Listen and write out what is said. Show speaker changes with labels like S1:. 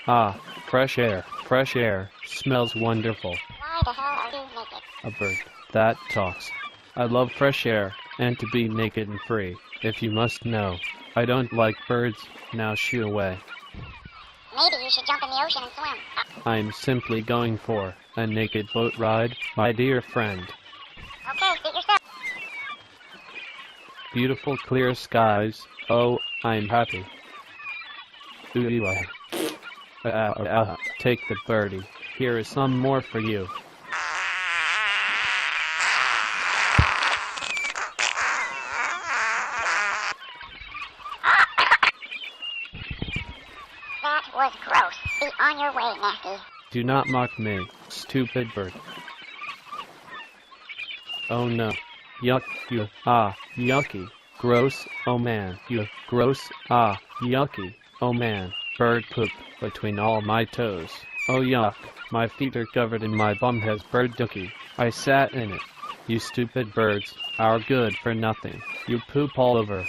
S1: Ah, fresh air. Fresh air. Smells wonderful.
S2: Why the hell are you naked?
S1: A bird that talks. I love fresh air, and to be naked and free. If you must know, I don't like birds. Now shoo away.
S2: Maybe you should jump in the ocean and swim.
S1: I'm simply going for a naked boat ride, my dear friend.
S2: Okay, suit yourself.
S1: Beautiful clear skies. Oh, I'm happy. Ooh, take the birdie. Here is some more for you.
S2: That was gross. Be on your way, Nasty.
S1: Do not mock me, stupid bird. Oh no. Yuck, you, yucky. Gross, oh man, you, gross, yucky, oh man. Bird poop between all my toes. Oh yuck, my feet are covered and my bum has bird dookie. I sat in it. You stupid birds are good for nothing. You poop all over.